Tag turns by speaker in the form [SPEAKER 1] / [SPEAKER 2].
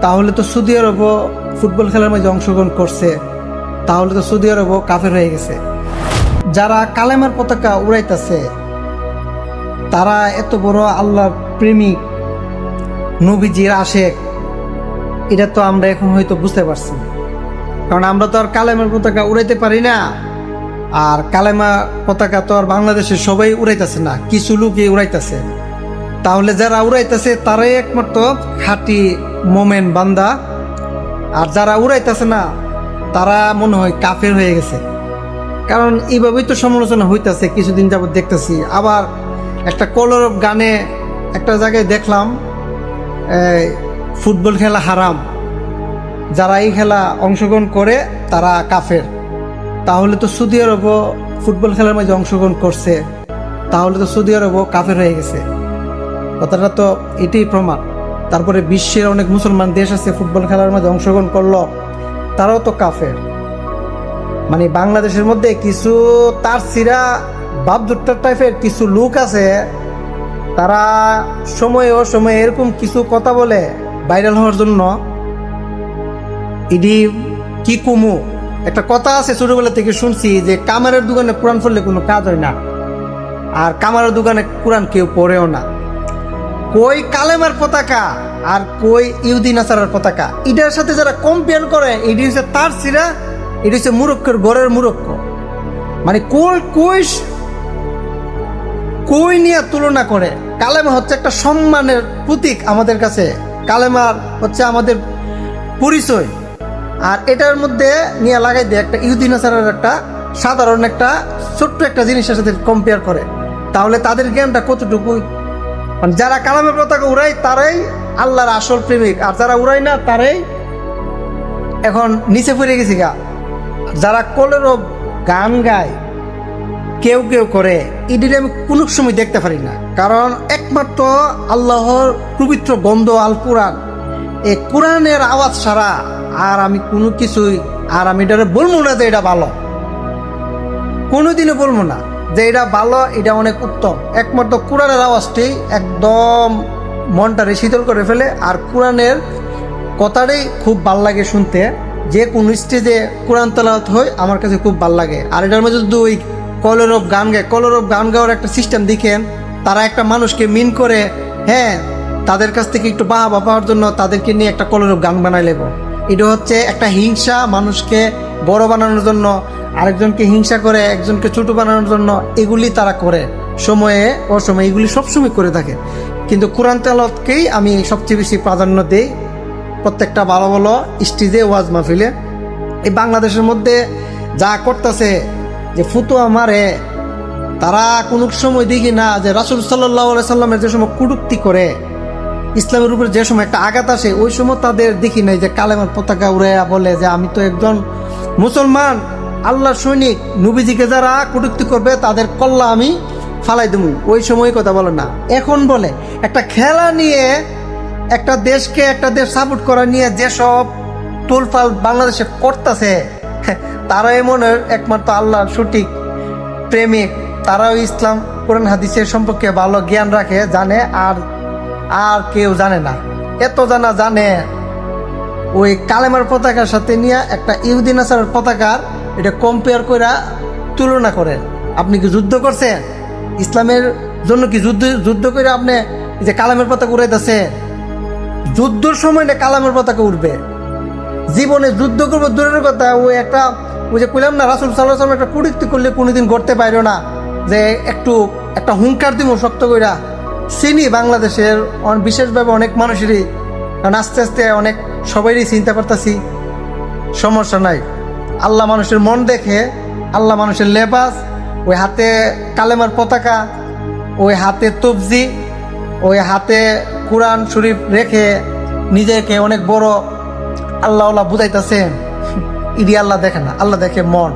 [SPEAKER 1] তাহলে তো Saudi আরবও football খেলার মাঝে অংশগ্রহণ করছে, তাহলে তো সৌদি আরবও কাফের হয়ে গেছে। যারা কালেমার পতাকা উড়াইতেছে তারা এত বড় আল্লাহ প্রেমিক, নবীজির আশেক, এটা তো আমরা এখন হয়তো বুঝতে পারছি না। কারণ আমরা তো আর কালেমার পতাকা উড়াইতে পারি না, আর কালেমা পতাকা তো আর বাংলাদেশের সবাই উড়াইতেছে না, কিছু লোকই উড়াইতেছে। তাহলে যারা উড়াইতেছে তারাই একমাত্র খাঁটি মোমেন বান্দা, আর যারা উড়াইতেছে না তারা মনে হয় কাফের হয়ে গেছে। কারণ এইভাবেই তো সমালোচনা হইতেছে, কিছুদিন যাবত দেখতেছি। আবার একটা কলর গানে একটা জায়গায় দেখলাম ফুটবল খেলা হারাম, যারা এই খেলা অংশগ্রহণ করে তারা কাফের। তাহলে তো সৌদি আরবও ফুটবল খেলার মাঝে অংশগ্রহণ করছে, তাহলে তো সৌদি আরবও কাফের হয়ে গেছে। কথাটা তো এটাই প্রমাণ। তারপরে বিশ্বের অনেক মুসলমান দেশ আছে ফুটবল খেলার মাঝে অংশগ্রহণ করলো, তারাও তো কাফের। মানে বাংলাদেশের মধ্যে কিছু তার সিরা বাপদুট্টার টাইপের কিছু লোক আছে, তারা সময়ে অসময়ে এরকম কিছু কথা বলে ভাইরাল হওয়ার জন্য। ইডি কি কুমু একটা কথা আছে, ছোটবেলা থেকে শুনছি যে কামারের দোকানে কোরআন পড়লে কোনো কাজ হয় না, আর কামারের দোকানে কোরআন কেউ পড়েও না। কই কালেমার পতাকা আর কই ইহুদি নাসারার পতাকা, এটার সাথে যারা কম্পেয়ার করে এটি হচ্ছে তার সিরা, এটি হচ্ছে মুরক্কের ঘরের মুরক্ক। মানে কই নিয়ে তুলনা করে। কালেমা হচ্ছে একটা সম্মানের প্রতীক আমাদের কাছে, কালেমার হচ্ছে আমাদের পরিচয়। আর এটার মধ্যে নিয়ে লাগাই দিয়ে একটা ইহুদি নাসারার একটা সাধারণ একটা ছোট্ট একটা জিনিসের সাথে কম্পেয়ার করে, তাহলে তাদের জ্ঞানটা কতটুকু। মানে যারা কালামের পতাকা উড়ায় তারাই আল্লাহর আসল প্রেমিক, আর যারা উড়ায় না তারাই এখন নিচে পড়ে গেছে গা। যারা কলেরও গান গায় কেউ কেউ করে, এটির আমি কোনো সময় দেখতে পারি না। কারণ একমাত্র আল্লাহর পবিত্র গন্ধ আল কোরআন, এই কোরআনের আওয়াজ ছাড়া আর আমি কোনো কিছুই, আর আমি এটা বলবো না যে এটা ভালো, কোনোদিনও বলবো না যে এটা ভালো, এটা অনেক উত্তম। একমাত্র কোরআনের আওয়াজটি একদম মনটারে শীতল করে ফেলে, আর কোরআনের কথাটাই খুব ভাল লাগে শুনতে। যে কোনো স্টেজে কোরআন তেলাওয়াত হয় আমার কাছে খুব ভাল লাগে। আর এটার মধ্যে যদি ওই কলর অফ গান গায়, কলর অফ গান গাওয়ার একটা সিস্টেম দেখেন, তারা একটা মানুষকে মিন করে, হ্যাঁ, তাদের কাছ থেকে একটু বাহবা পাওয়ার জন্য তাদেরকে নিয়ে একটা কলর অফ গান বানাই লেব। এটা হচ্ছে একটা হিংসা, মানুষকে বড় বানানোর জন্য, আরেকজনকে হিংসা করে একজনকে ছোট বানানোর জন্য এগুলি তারা করে, সময়ে অসময়ে এগুলি সবসময় করে থাকে। কিন্তু কোরআন তেলাওয়াতকেই আমি সবচেয়ে বেশি প্রাধান্য দিই প্রত্যেকটা ভালো ভালো স্টেজে, ওয়াজ মাহফিলে। এই বাংলাদেশের মধ্যে যা করতেছে, যে ফুতুয়া মারে, তারা কোনো সময় দেখি না যে রাসূল সাল্লাল্লাহু আলাইহি সাল্লামের যে সময় কটূক্তি করে, ইসলামের উপরে যে সময় একটা আঘাত আসে, ওই সময় তাদের দেখি নাই যে কালেমার পতাকা উড়াইয়া বলে যে আমি তো একজন মুসলমান, আল্লাহর সৈনিক, নবীজিকে যারা কটূক্তি করবে তাদের কল্লা আমি ফালাই দেব। ওই সময় কথা বলে না, এখন বলে। একটা খেলা নিয়ে একটা দেশকে, একটা দেশ সাপোর্ট করা নিয়ে যেসব তোলপাল বাংলাদেশে করতেছে, তারাই মনের একমাত্র আল্লাহর সঠিক প্রেমিক, তারাও ইসলাম কোরআন হাদিসের সম্পর্কে ভালো জ্ঞান রাখে, জানে। আর কেউ জানে না। এত জানে ওই কালেমার পতাকার সাথে নিয়ে একটা ইহুদি নাসারার পতাকার এটা কম্পেয়ার করে তুলনা করেন। আপনি কি যুদ্ধ করছেন? ইসলামের জন্য কি যুদ্ধ করে আপনি যে কালামের পতাকা উড়াইতেছে? যুদ্ধর সময় না কালামের পতাকা উঠবে, জীবনে যুদ্ধ করবো দূরের কথা। ওই যে কইলাম না, রাসূল সাল্লাল্লাহু আলাইহি ওয়াসাল্লাম একটা কটূক্তি করলে কোনোদিন করতে পারো না, যে একটা হুঙ্কার দিব শক্ত কইরা। চিনি বাংলাদেশের বিশেষভাবে অনেক মানুষেরই, কারণ আস্তে আস্তে অনেক সবাইরই চিন্তা করতেছি, সমস্যা নাই। আল্লাহ মানুষের মন দেখে, আল্লাহ মানুষের লেবাস, ওই হাতে কালেমার পতাকা, ওই হাতে তবজি, ওই হাতে কোরআন শরীফ রেখে নিজেকে অনেক বড় আল্লাহ বুঝাইতেছেন। ইডি আল্লাহ দেখে না, আল্লাহ দেখে মন।